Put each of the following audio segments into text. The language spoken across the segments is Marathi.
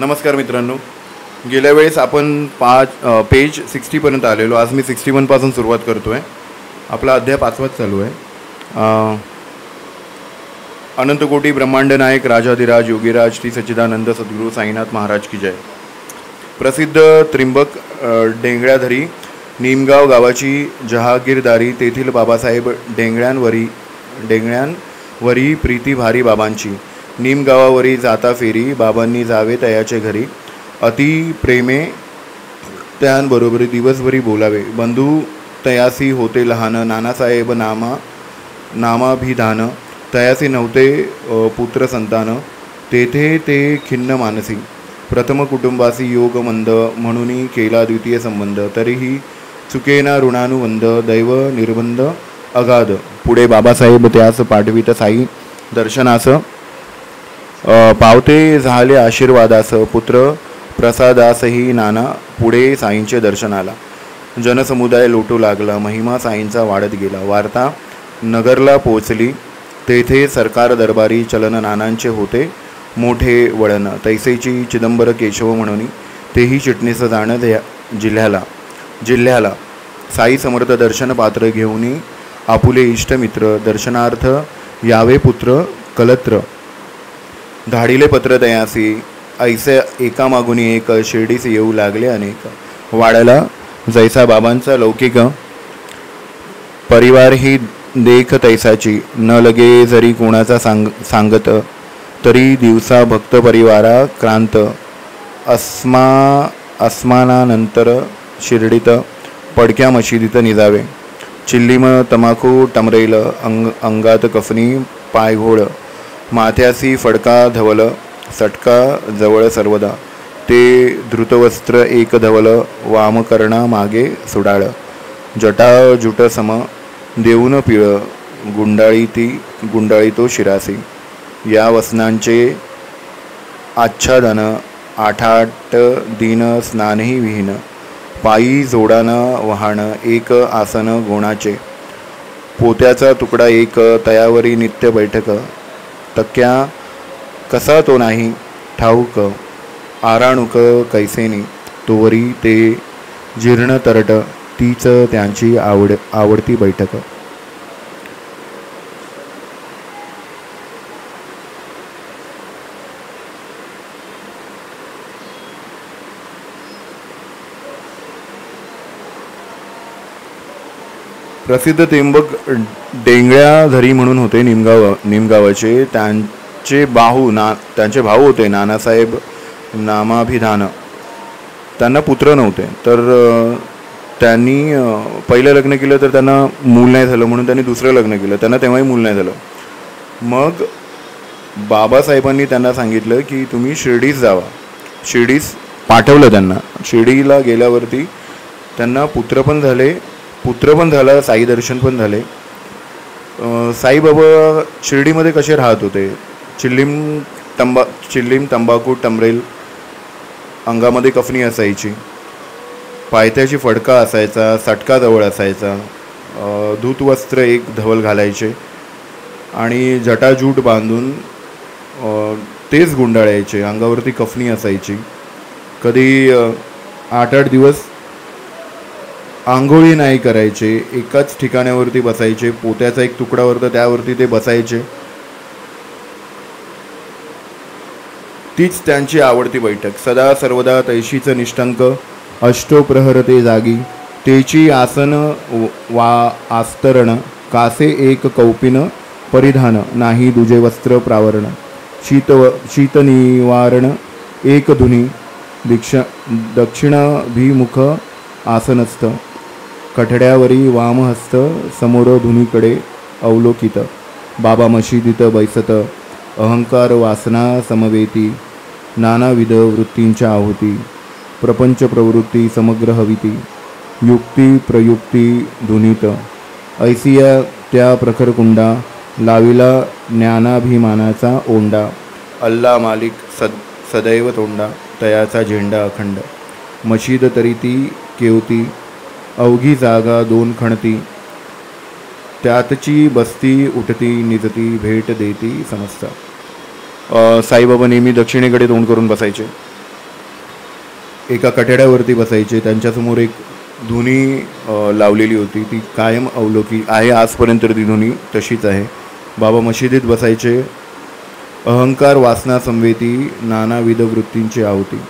नमस्कार मित्रांनो, गेल्या वेळेस आपण पेज 60पर्यंत आलेलो. आज मी 61पासून सुरुवात करतो आहे. आपला अध्याय 5वाच चालू आहे. अनंतकोटी ब्रह्मांड नायक राजाधिराज योगीराज श्री सच्चिदानंद सद्गुरू साईनाथ महाराज की जय. प्रसिद्ध त्रिंबक डेंगळ्याधरी निमगाव गावाची जहागीरदारी तेथील बाबासाहेब डेंगळ्यांवरी प्रीती भारी बाबांची. निमगावावरी जाता फेरी बाबांनी जावे तयाचे घरी. अति प्रेमे त्यांबरोबरी दिवसभरी बोलावे. बंधू तयासी होते लहान नानासाहेब नामाभिधान. तयासी नव्हते पुत्र संतान तेथे ते खिन्न मानसी. प्रथम कुटुंबासी योग मंद म्हणून केला द्वितीय संबंध. तरीही चुकेना ऋणानुबंध दैव निर्बंध अगाध. पुढे बाबासाहेब त्यास पाठवित साई दर्शनास. पावते झाले आशीर्वादास पुत्र प्रसादासही नाना. पुढे साईंचे दर्शनाला जनसमुदाय लोटू लागला. महिमा साईंचा वाढत गेला. वार्ता नगरला पोचली. तेथे सरकार दरबारी चलन नानांचे होते मोठे वळण. तैसेची चिदंबर केशव म्हणून तेही चिटणीस जाणं जिल्ह्याला. साई समर्थ दर्शन पात्र घेऊन आपुले इष्टमित्र. दर्शनार्थ यावे पुत्र कलत्र. धाडिले पत्र तयासी ऐसे एकामागून एक. शिर्डीस येऊ लागले अनेक. वाड्याला जैसा बाबांचा लौकिक परिवार ही देख तैसाची. न लगे जरी कोणाचा सांगत तरी दिवसा भक्त परिवारा क्रांत. अस्मानानंतर शिर्डीत पडक्या मशिदीत निजावे. चिल्लीम तमाखू टमरेल अंगात कफनी पायघोळ. माथ्यासी फडका धवल सटका जवळ सर्वदा. ते धृतवस्त्र एक धवल वामकर्णा मागे सुडाळ. जटा जुट सम देऊन पिळ गुंडाळी तो शिरासी. या वसनांचे आच्छादन आठाट दिन स्नानही विहीन. पायी जोडान वहाण एक आसन गोणाचे. पोत्याचा तुकडा एक तयावरी नित्य बैठक. तक्या कसा तो नाही ठाऊक आराणुक कैसेनी. तोवरी ते जीर्ण तरट तीच त्यांची आवडती बैठक. प्रसिद्ध त्रिंबक डेंगळ्याधरी म्हणून होते निमगावाचे. त्यांचे भाऊ होते नानासाहेब नामाभिधान. त्यांना पुत्र नव्हते, तर त्यांनी पहिलं लग्न केलं तर त्यांना मूल नाही झालं म्हणून त्यांनी दुसरं लग्न केलं. त्यांना तेव्हाही मूल नाही झालं. मग बाबासाहेबांनी त्यांना सांगितलं की तुम्ही शिर्डीस जावा. शिर्डीस पाठवलं त्यांना. शिर्डीला गेल्यावरती त्यांना पुत्र पण झाला, साई दर्शन पण झाले. साईबाबा शिर्डीमध्ये कसे राहत होते. चिल्लीम तंबाखू टमरेल अंगामध्ये कफनी असायची. पायथ्याची फडका असायचा. सटका जवळ असायचा. धूतवस्त्र एक धवल घालायचे आणि जटाजूट बांधून तेच गुंडाळायचे. अंगावरती कफनी असायची. कधी 8-8 दिवस आंघोळी नाही करायचे. एकाच ठिकाणावरती बसायचे. पोत्याचा एक तुकडा होता त्यावरती ते बसायचे. तीच त्यांची आवडती बैठक. सदा सर्वदा तैशीच निष्ठंक. अष्टोप्रहर ते जागी. तेची आसन वा आस्तरण. कासे एक कौपिन परिधान. नाही दुजे वस्त्र प्रावरण. शीत निवारण एक धुनी. दक्षिणाभिमुख आसनस्थ. कठड्यावरी वामहस्त समोर धुनीकडे अवलोकित. बाबा मशिदीत बैसत. अहंकार वासना समवेती. नानाविध वृत्तींच्या आहुती. प्रपंच प्रवृत्ती समग्र हविती. युक्ती प्रयुक्ती धुनीत. ऐसिया त्या प्रखर कुंडा. लाविला ज्ञानाभिमानाचा ओंडा. अल्ला मालिक सदैव तोंडा. तयाचा झेंडा अखंड. मशीद तरी ती केवती. अवघी जागा 2 खणती. त्यातची बसती उठती निजती. भेट देती समजता. साईबाबा नेहमी दक्षिणेकडे तोंड करून बसायचे. एका कठड्यावरती बसायचे. त्यांच्यासमोर एक धुनी लावलेली होती, ती कायम अवलोकी आहे आजपर्यंत. ती धुनी तशीच आहे. बाबा मशिदीत बसायचे. अहंकार वासना संवेती नानाविध वृत्तींची आहुती.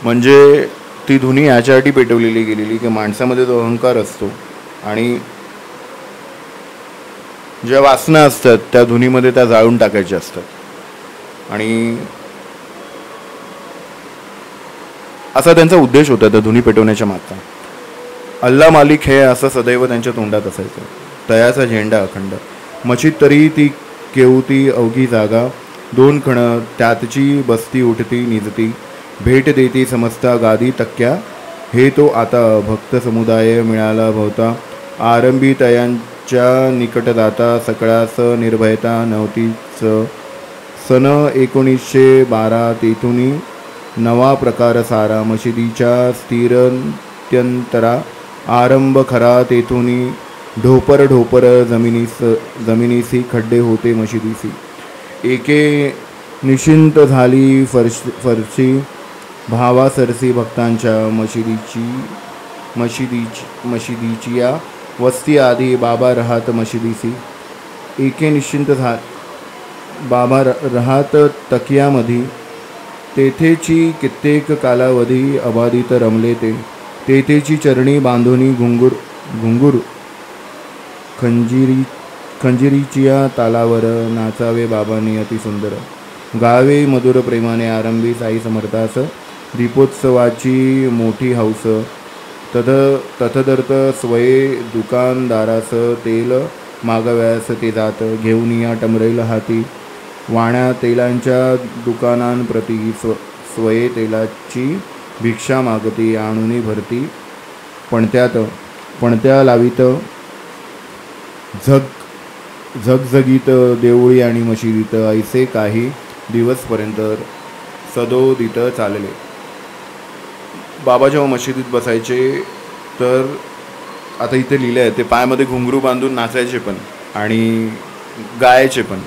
म्हणजे ती धुनी याच्यासाठी पेटवलेली गेलेली की माणसामध्ये जो अहंकार असतो आणि ज्या वासना असतात त्या धुनीमध्ये त्या जाळून टाकायच्या असतात. आणि असा त्यांचा उद्देश होता त्या धुनी पेटवण्याच्या मागचा. अल्ला मालिक हे असं सदैव त्यांच्या तोंडात असायचं. तयाचा झेंडा अखंड. मशीद तरी ती केवती अवघी जागा. 2 खण त्यातची बसती उठती निजती. भेट देती समजता गादी तक्क्या. हे तो आता भक्त समुदाय मिळाला भवता. आरंभी तयांच्या निकट जाता. सकळास निर्भयता नव्हतीच. सन 1912 तेथुनी नवा प्रकार सारा. मशिदीच्या स्थिरत्यंतरा आरंभ खरा. तेथुनी ढोपर ढोपर जमिनीसी खड्डे होते मशिदीसी. एके निशिंत झाली फरशी भावा सरसी भक्तांच्या. मशिदीची या वस्ती आधी बाबा राहत मशिदीसी. एके निश्चिंत बाबा राहत तकियामधी. तेथेची कित्येक कालावधी अबाधित रमले ते. तेथेची चरणी बांधुनी घुंगूर खंजिरीच्या तालावर नाचावे बाबांनी अति सुंदर. गावे मधुर प्रेमाने आरंभी साई समर्थास. दीपोत्सवाची मोठी हौस. तथदर्थ स्वये दुकानदारास. तेल मागव्यास ते जात. घेऊन या टमरेल हाती. वाण्या तेलांच्या दुकानांप्रती स्वये तेलाची भिक्षा मागती. आणूनी भरती पणत्या लावीत. झगझगीत देवळी आणि मशिदीत. ऐसे काही दिवसपर्यंत सदोदित चालले. बाबा जेव्हा मशिदीत बसायचे तर आता इथे लिहिलं आहे ते पायामध्ये घुंगरू बांधून नाचायचे पण आणि गायचे पण.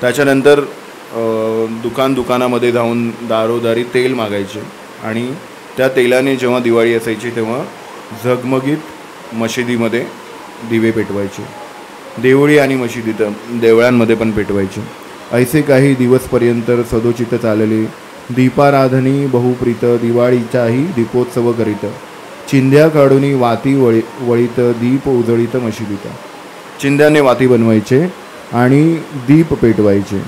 त्याच्यानंतर दुकानामध्ये जाऊन दारोदारी तेल मागायचे आणि त्या तेलाने जेव्हा दिवाळी असायची तेव्हा झगमगीत मशिदीमध्ये दिवे पेटवायचे. देवळी आणि मशिदीत देवळांमध्ये पण पेटवायचे. ऐसे काही दिवसपर्यंत सदोचित चालले. दीपाराधनी बहुप्रीत. दिवाळीचाही दीपोत्सव करीत. चिंध्या काढून वाती वळीत. दीप उजळीत मशिदीत. चिंध्याने वाती बनवायचे आणि दीप पेटवायचे.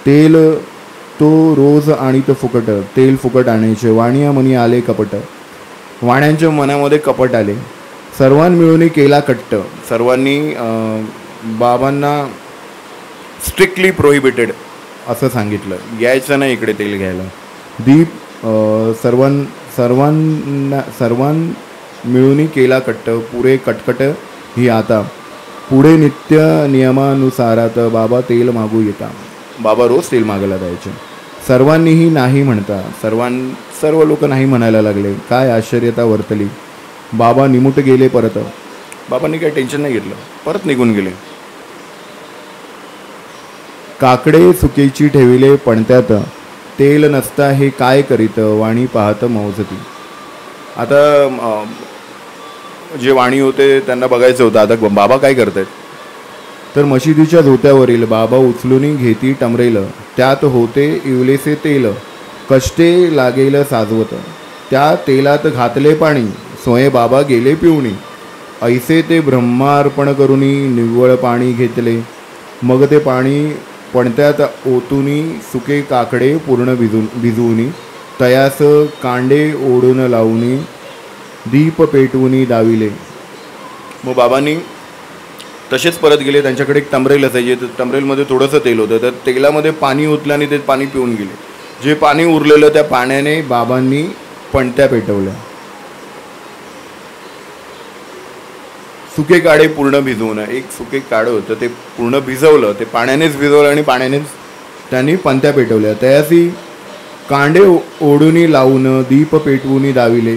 तेल तो रोज आणि तो फुकट. तेल फुकट आणायचे. वाणिया मनी आले कपट. वाण्यांच्या मनामध्ये कपट आले. सर्वांनी मिळून केला कट्ट. सर्वांनी बाबांना स्ट्रिक्टली प्रोहिबिटेड असं सांगितलं, यायचं नाही इकडे तेल घ्यायला. दीप सर्वां मिळून केला कट्ट. पुरे कटकट ही आता. पुढे नित्य नियमानुसारात बाबा तेल मागू येता. बाबा रोज तेल मागायला जायचे. सर्वांनीही नाही म्हणता. सर्व लोक नाही म्हणायला लागले. काय आश्चर्यता वर्तली. बाबा निमुट गेले परत. बाबांनी काही टेन्शन नाही घेतलं, परत निघून गेले. काकडे सुकेची ठेविले पणत्यात. तेल नसता हे काय करीत. वाणी पाहत मौजती. आता जे वाणी होते त्यांना बघायचं होतं आता बाबा काय करतायत. तर मशिदीच्या धोत्यावरील बाबा उचलून घेती टमरेल. त्यात होते इवलेसे तेल. कष्टे लागेल साजवत. त्या तेलात घातले पाणी. स्वयं बाबा गेले पिवणी. ऐसे ते ब्रह्मार्पण करुनी निव्वळ पाणी घेतले. मग ते पाणी पणत्यात ओतुनी सुके काकडे पूर्ण भिजवून तयास कांडे ओढून लावून दीप पेटवून दाविले. मग बाबांनी तसेच परत गेले. त्यांच्याकडे एक टमरेल असायचे. तर टमरेलमध्ये थोडंसं तेल होतं. तर तेलामध्ये पाणी ओतलं आणि ते पाणी पिऊन गेले. जे पाणी उरलेलं त्या पाण्याने बाबांनी पणत्या पेटवल्या. सुके काडे पूर्ण भिजवून. एक सुके काडं होतं ते पूर्ण भिजवलं. ते पाण्यानेच भिजवलं आणि पाण्यानेच त्यांनी पणत्या पेटवल्या. त्यासी कांडे ओढून लावून दीप पेटवून दाविले.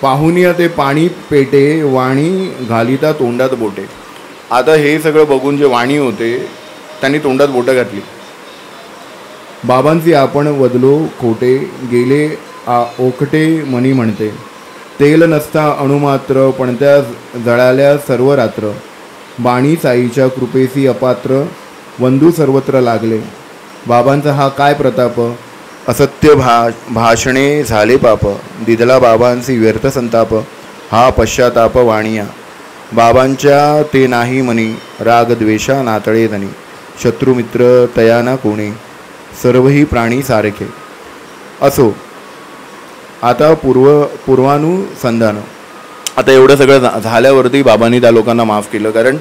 पाहुनिया ते पाणी पेटे. वाणी घालिता तोंडात बोटे. आता हे सगळं बघून जे वाणी होते त्यांनी तोंडात बोटं घातली. बाबांची आपण वदलो खोटे, गेले ओकटे मनी म्हणते. तेल नसता अणुमात्र, पण त्या जळाल्या सर्व रात्र. बाणी साईच्या कृपेसी अपात्र, वंदू सर्वत्र लागले. बाबांचा हा काय प्रताप, असत्य भाषणे झाले पाप. दिदला बाबांची व्यर्थ संताप, हा पश्चाताप वाणिया. बाबांच्या ते नाही मनी, राग द्वेषा नातळे धनी. शत्रुमित्र तयाना कोणी, सर्वही प्राणी सारखे. असो आता पूर्वानुसंधान. आता एवढं सगळं झाल्यावरती बाबांनी त्या लोकांना माफ केलं, कारण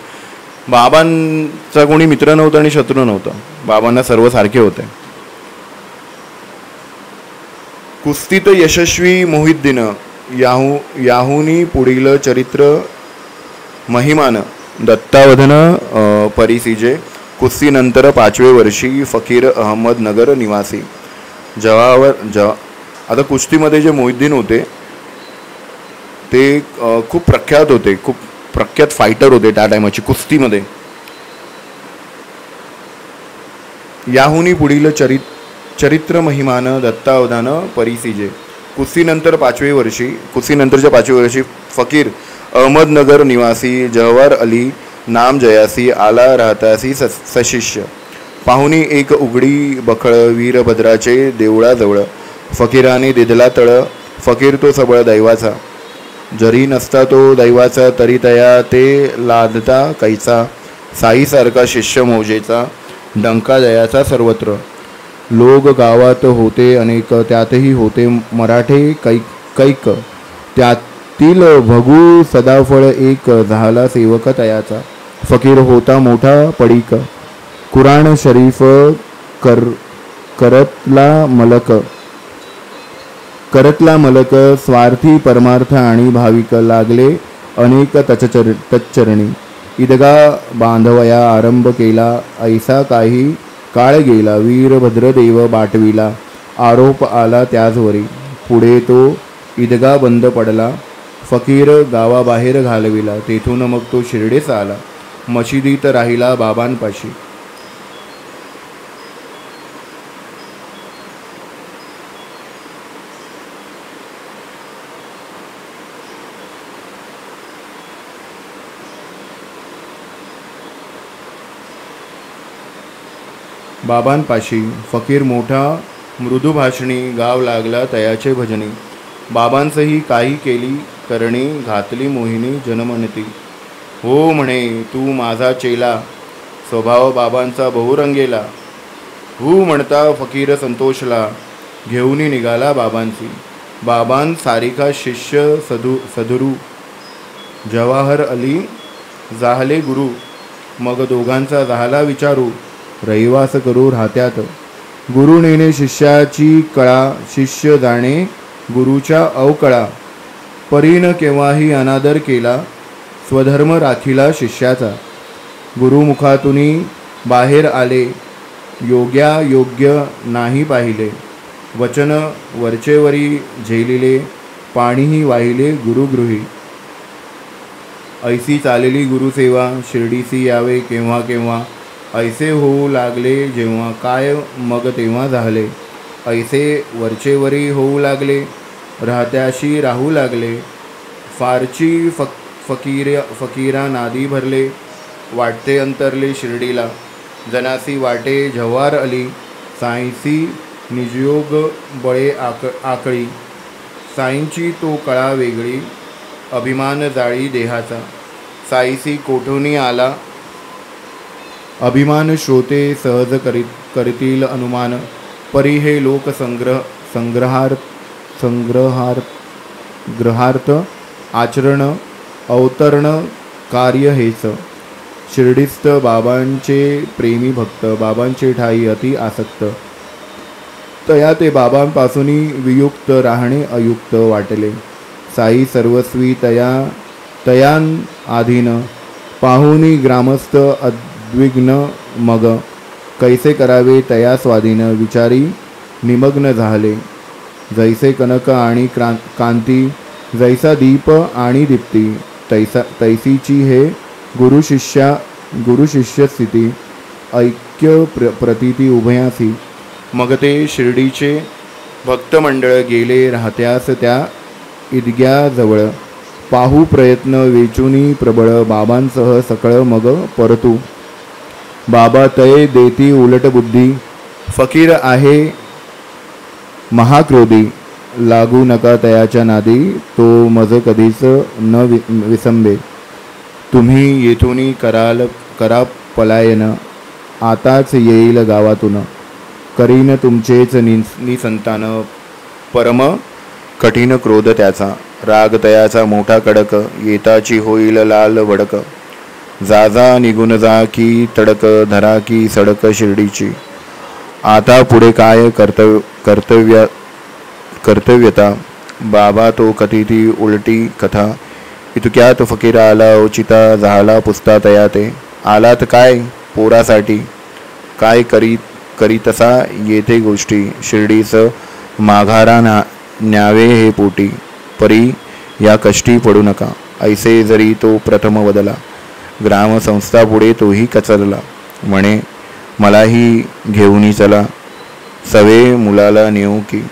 बाबांचा कोणी मित्र नव्हता आणि शत्रू नव्हता. बाबांना सर्व सारखे होते. कुस्तीत यशस्वी मोहिद्दीन, याहुनी पुढील चरित्र महिमान. दत्तावधन परिसिजे, कुस्तीनंतर 5वे वर्षी फकीर, अहमदनगर निवासी. आता कुस्तीमध्ये जे मोहिद्दीन होते ते खूप प्रख्यात होते, खूप प्रख्यात फायटर होते त्या टायमाची कुस्तीमध्ये. याहुनी पुढील चरित्र महिमान दत्तावधान परिसिजे. कुस्तीनंतरच्या 5वे वर्षी फकीर, अहमदनगर निवासी, जवाहर अली नाम जयासी, आला राहतासी सशिष्य. पाहुणी एक उघडी बखळ, वीरभद्राचे देवळाजवळ. फकीराने दिदला तळ, फकीर तो सबळ दैवाचा. जरी नसता तो दैवाचा, तरी तया ते लादता कैचा. साईसारखा शिष्य मौजेचा, डंका दयाचा सर्वत्र. लोक गावात होते अनेक, त्यातही होते मराठे कैक. त्यातील भगू सदाफळ एक, झाला सेवक तयाचा. फकीर होता मोठा पडीक, कुराण शरीफ करतला मलक. स्वार्थी परमार्थ आणि भाविक, लागले अनेक तच्चरणी. ईदगा बांधवया आरंभ केला, ऐसा काही काळ गेला. वीरभद्रदेव बाटविला, आरोप आला त्याचवरी. पुढे तो ईदगा बंद पडला, फकीर गावाबाहेर घालविला. तेथून मग तो शिर्डीस आला, मशिदीत राहिला बाबांपाशी. फकीर मोठा मृदुभाषणी, गाव लागला तयाचे भजनी. बाबांसही काही केली करणी, घातली मोहिनी जनमनती. हो म्हणे तू माझा चेला, स्वभाव बाबांचा बहुरंगेला. हू म्हणता फकीर संतोषला, घेऊनी निघाला बाबांची. बाबांसारिखा शिष्य सदुरू, जवाहर अली जाहले गुरु. मग दोघांचा झाला विचारू, रहिवास करू राहत्यात. गुरु नेणे शिष्याची कळा, शिष्य जाणे गुरुच्या अवकळा. परीन केव्हाही अनादर केला, स्वधर्म राखिला शिष्याचा. गुरुमुखातून बाहेर आले, योग्य नाही पाहिले. वचन वरचेवरी झेलिले, पाणीही वाहिले गुरुगृही. ऐसी चालेली गुरुसेवा, शिर्डीसी यावे केव्हा केव्हा. ऐसे होऊ लागले जेव्हा, काय मग तेव्हा झाले. ऐसे वरचेवरी होऊ लागले, राहत्याशी राहू लागले. फारची फकीरा नादी भरले, वाटते अंतरले शिर्डीला. जनासी वाटे जवाहर अली, साईंसी निजयोग बळे आकळी. साईंची तो कळा वेगळी, अभिमान जाळी देहाचा. साईसी कोठून आला, अभिमान श्रोते सहज करतील अनुमान. परी हे लोक ग्रहार्थ आचरण, अवतरण कार्य हेच. शिर्डीस्थ बाबांचे प्रेमी भक्त, बाबांचे ठाई अति आसक्त. तया ते बाबांपासून वियुक्त, राहणे अयुक्त वाटले. साई सर्वस्वी तयान आधीन. पाहुनी ग्रामस्थ द्विग्न मग, कैसे करावे तया स्वाधीन. विचारी निमग्न झाले, जैसे कनक आणि कांती. जैसा दीप आणि दीप्ती, तैसीची हे गुरुशिष्य स्थिती. ऐक्य प्रतीती उभयासी, मग ते शिर्डीचे भक्तमंडळ गेले राहत्यास त्या ईदग्याजवळ. पाहू प्रयत्न वेचुनी प्रबळ बाबांसह सकळ मग परतू. बाबा तय देती उलट बुद्धी फकीर आहे महाक्रोधी. लागू नका तयाच्या नादी तो मज कधीच न विसंबे. तुम्ही येथून करा पलायन आताच येईल गावातून. करीन तुमचेच निसंतान परम कठीण क्रोध त्याचा. राग तयाचा मोठा कडक येताची होईल लाल भडक. जा जा निघून जा की तडक धरा की सडक शिर्डीची. आता पुढे काय कर्तव्यता. बाबा तो कथिती उलटी कथा. इतक्यात फकीर आला उचिता झाला पुसता तया ते. आलात काय पोरासाठी काय करीतसा येते गोष्टी. शिर्डीस माघारा न्यावे हे पोटी. परी या कष्टी पडू नका ऐसे जरी तो प्रथम बदला. ग्रामसंस्था पुढे तोही कचरला म्हणे मलाही घेऊनी चला. सवे मुलाला नेऊ की.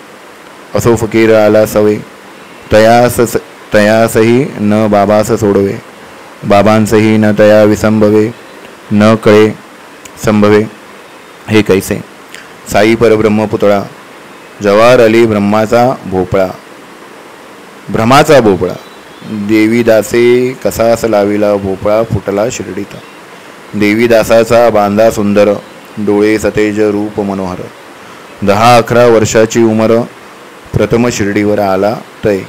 असो फकीर आला सवे. तयासही न बाबास सोडवे. बाबांसही न तया विसंभवे. न कळे संभवे हे कैसे. साई परब्रह्म पुतळा. जवाहर अली ब्रह्माचा भोपळा. देवीदासे कसास लाविला भोपळा फुटला शिर्डीत. देवीदासाचा बांधा सुंदर डोळे सतेज रूप मनोहर. 10-11 वर्षाची उमर प्रथम शिर्डीवर आला तय.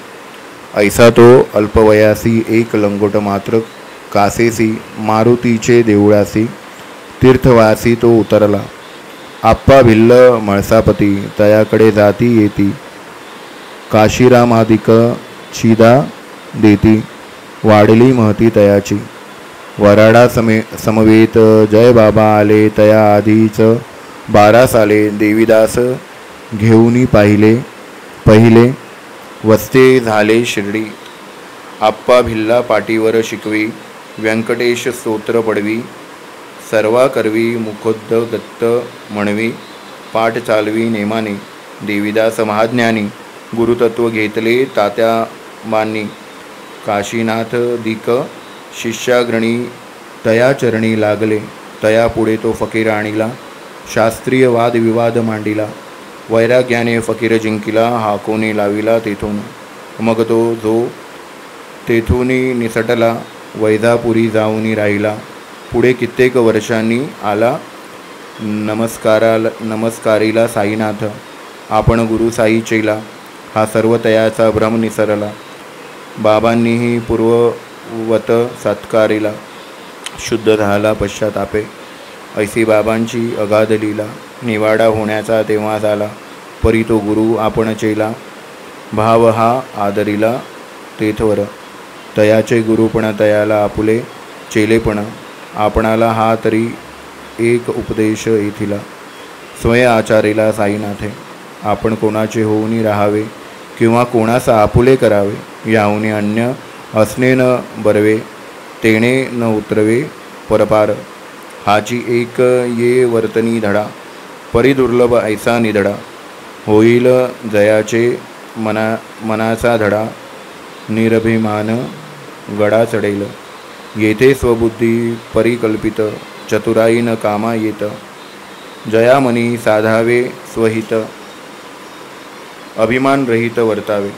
ऐसा तो अल्पवयासी एक लंगोट मात्र कासेसी मारुतीचे देऊळासी. तीर्थवासी तो उतरला. आप्पा भिल्ल मळसापती तयाकडे जाती येती. काशीरामादिक छिदा देती. वाढली महती तयाची. वराडा समवेत जय बाबा आले तया आधीच 12 साले. देवीदास घेऊनी पहिले वस्ते झाले शिर्डी. आप्पा भिल्ला पाटीवर शिकवी. व्यंकटेश स्तोत्र पडवी. सर्वा करवी मुखोद्गत म्हणवी. पाठ चालवी नेमाने. देवीदास महाज्ञानी गुरुतत्व घेतले तात्याबांनी. काशीनाथ दिक शिष्याग्रणी तया चरणी लागले. तया पुढे तो फकीर आणिला. शास्त्रीय वादविवाद मांडिला. वैराग्याने फकीर जिंकिला. हाकोने लाविला तेथून. मग तो जो तेथूनी निसटला वैजापुरी जाऊनी राहिला. पुढे कित्येक वर्षांनी आला नमस्कारीला साईनाथ. आपण गुरु साई चेला. हा सर्व तयाचा भ्रम निसरला. बाबांनीही पूर्ववत सत्कारिला. शुद्ध झाला पश्चातापे. ऐसी बाबांची अगाध लीला. निवाडा होण्याचा तेव्हा झाला. परी तो गुरु आपण चेला. भाव हा आदरिला तेथवर. तयाचे गुरुपण तयाला आपुले. चेलेपण आपणाला हा तरी एक उपदेश येथिला. स्वय आचारेला साईनाथे. आपण कोणाचे होऊनी राहावे किंवा कोणास आपुले करावे. याहुनी अन्य असणे न बरवे. तेणे न उतरवे परपार. हाची एक ये वर्तनी धडा. परिदुर्लभ ऐसा निधडा. होईल जयाचे मनाचा धडा. निरभिमान गडा चढेल. येथे स्वबुद्धी परिकल्पित. चतुराई न कामा येत. जयामनी साधावे स्वहित. अभिमान रहित वर्तावे.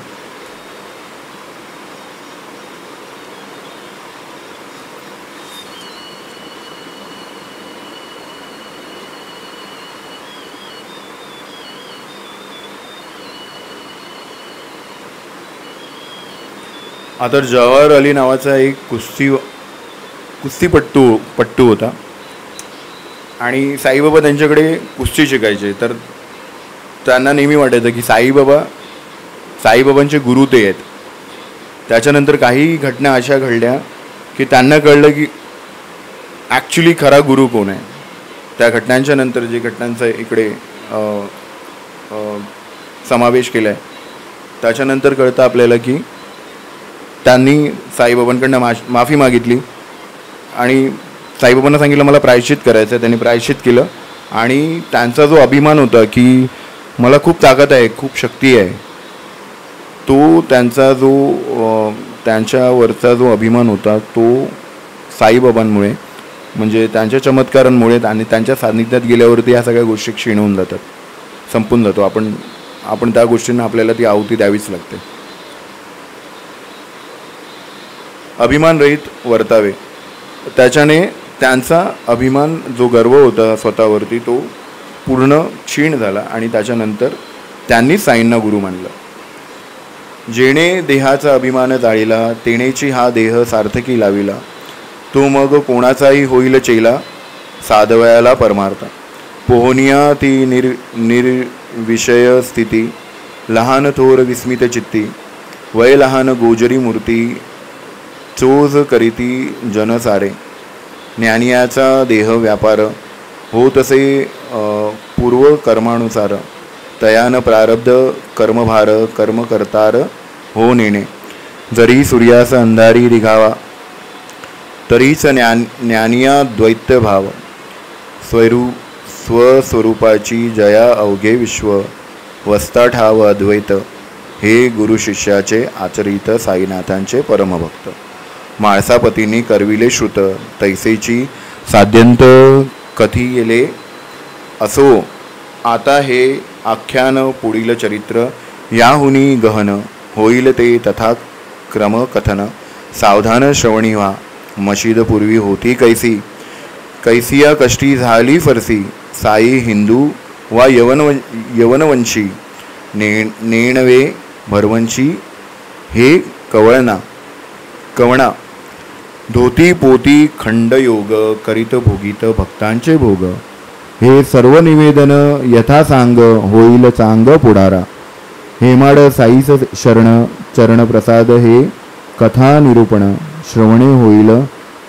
आता जवाहर अली नावाचा एक कुस्तीपट्टू होता आणि साईबाबा त्यांच्याकडे कुस्ती शिकायचे. तर त्यांना नेहमी वाटायचं की साईबाबांचे गुरु ते आहेत. त्याच्यानंतर काही घटना अशा घडल्या की त्यांना कळलं की ॲक्च्युली खरा गुरु कोण आहे. त्या घटनांच्या नंतर जे घटनांचा इकडे समावेश केला आहे त्याच्यानंतर कळतं आपल्याला की त्यांनी साईबाबांकडनं माफी मागितली आणि साईबाबांना सांगितलं मला प्रायश्चित करायचं आहे. त्यांनी प्रायश्चित केलं आणि त्यांचा जो अभिमान होता की मला खूप ताकद आहे, खूप शक्ती आहे, तो त्यांचा जो त्यांच्यावरचा जो अभिमान होता तो साईबाबांमुळे म्हणजे त्यांच्या चमत्कारांमुळे आणि त्यांच्या सान्निध्यात गेल्यावरती ह्या सगळ्या गोष्टी क्षीण होऊन जातात, संपून जातो. आपण त्या गोष्टींना आपल्याला ती आहुती द्यावीच लागते. अभिमानरहित वर्तावे, त्याच्याने त्यांचा अभिमान जो गर्व होता स्वतःवरती तो पूर्ण क्षीण झाला आणि त्याच्यानंतर त्यांनी साईंना गुरु मानलं. जेणे देहाचा अभिमान जाळीला तेणेची हा देह सार्थकी लाविला, तो मग कोणाचाही होईल चेला साधवयाला परमार्थ. पोहनिया ती निर्विषय स्थिती, लहान थोर विस्मित चित्ती, वय लहान गोजरी मूर्ती, चोज करीती जन सारे. ज्ञानियाचा देह व्यापार, होतसे पूर्व कर्मानुसार, तयान प्रारब्ध कर्मभार कर्म करतार हो नेणे. जरी सूर्यास अंधारी रिघावा, तरीच ज्ञानिया द्वैत्य भाव, स्वस्वरूपाची जया अवघे विश्व, वस्ता ठाव अद्वैत. हे गुरु शिष्याचे आचरित साईनाथांचे परमभक्त. माळसापतींनी करविले श्रुत, तैसेची साध्यंत कथियले असो. आता हे आख्यान पुढील चरित्र याहुनी गहन, होईल ते तथा क्रमकथन. सावधान श्रवणी व्हा, मशीद पूर्वी होती कैसी, कैसिया कष्टी झाली फरसी. साई हिंदू वा यवनवंशी, नेणवे भरवंशी हे कवणा. धोती पोती खंडयोग, करीत भोगीत भक्तांचे भोग. हे सर्व निवेदन यथा सांग, होईल चांग पुढारा. हेमाड साईस शरण चरण प्रसाद, हे कथा निरूपण. श्रवणे होईल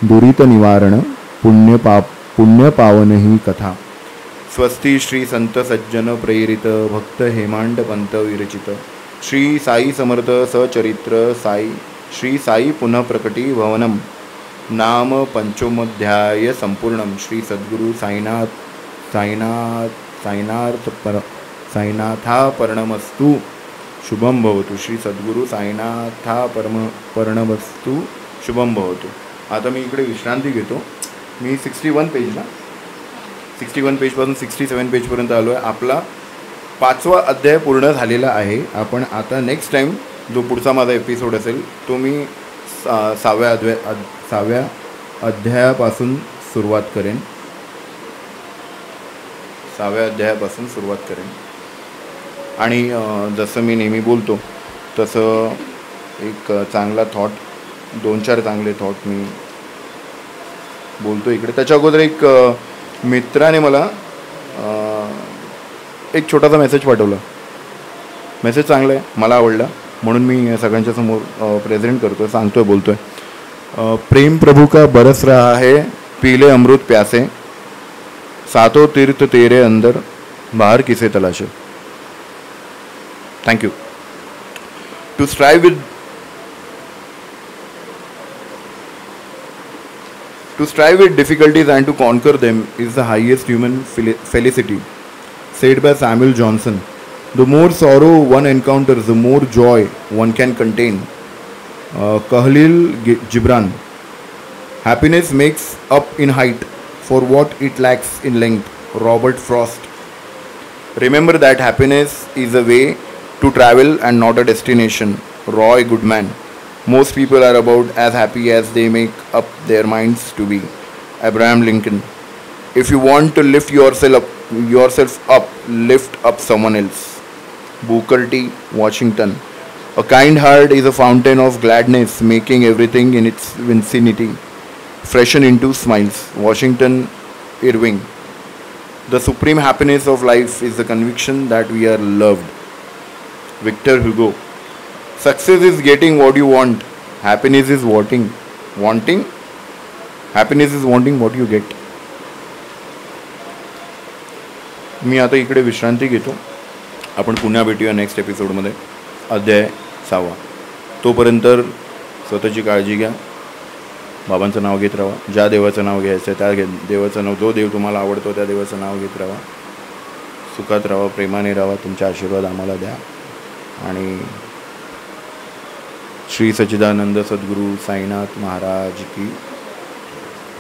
दुरित निवारण, पुण्य पावन ही कथा. स्वस्ती श्री संत सज्जन प्रेरित, भक्त हेमांड पंत विरचित. श्री साई समर्थ सचरित्र साई, श्री साई पुनः प्रकटी भवनम. नाम पंचमोध्याय संपूर्णम. श्री सद्गुरु साईनाथापर्णमस्तु शुभम भवतु. श्री सद्गुरु साईनाथापर्णमस्तु शुभम भवतु. आता मी इकडे विश्रांती घेतो. मी 61 पेजपासून 67 पेजपर्यंत आलो आहे. आपला 5वा अध्याय पूर्ण झालेला आहे. आपण आता नेक्स्ट टाईम जो पुढचा माझा एपिसोड असेल तो मी 6व्या अध्यायापासून सुरुवात करेन. 6व्या अध्यायापासून सुरुवात करेन. आणि जसं मी नेहमी बोलतो तसं एक चांगला थॉट, 2-4 चांगले थॉट मी बोलतो इकडे. त्याच्या अगोदर एक मित्राने मला एक छोटासा मेसेज पाठवला. मेसेज चांगला आहे, मला आवडला, म्हणून मी सगळ्यांच्या समोर प्रेझेंट करतो आहे, सांगतो आहे, बोलतो आहे. प्रेम प्रभु का बरस रहा है, पीले अमृत प्यासे, सातों तीर्थ तेरे अंदर, बाहर किसे तलाशे. Thank you. To strive with difficulties and to conquer them is the highest human felicity, said by Samuel Johnson. The more sorrow one encounters, the more joy one can contain. Khalil Gibran. Happiness makes up in height for what it lacks in length. Robert Frost. Remember that happiness is a way to travel and not a destination. Roy Goodman. Most people are about as happy as they make up their minds to be. Abraham Lincoln. If you want to lift yourself up, lift up someone else. Booker T. Washington. A kind heart is a fountain of gladness, making everything in its vicinity freshen into smiles. Washington Irving. The supreme happiness of life is the conviction that we are loved. Victor Hugo. Success is getting what you want. Happiness is wanting. Happiness is wanting what you get. मी आता इकडे विश्रांती घेतो. आपण पुन्हा भेटूया नेक्स्ट एपिसोडमध्ये, अध्याय 6. तोपर्यंत स्वतःची काळजी घ्या. बाबांचं नाव घेत राहा. ज्या देवाचं नाव घ्यायचं आहे त्या देवाचं नाव, जो देव तुम्हाला आवडतो त्या देवाचं नाव घेत राहा. सुखात राहा, प्रेमाने राहा. तुमचे आशीर्वाद आम्हाला द्या. आणि श्री सच्चिदानंद सद्गुरू साईनाथ महाराज की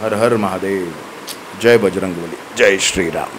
हर हर महादेव. जय बजरंगबली. जय श्रीराम.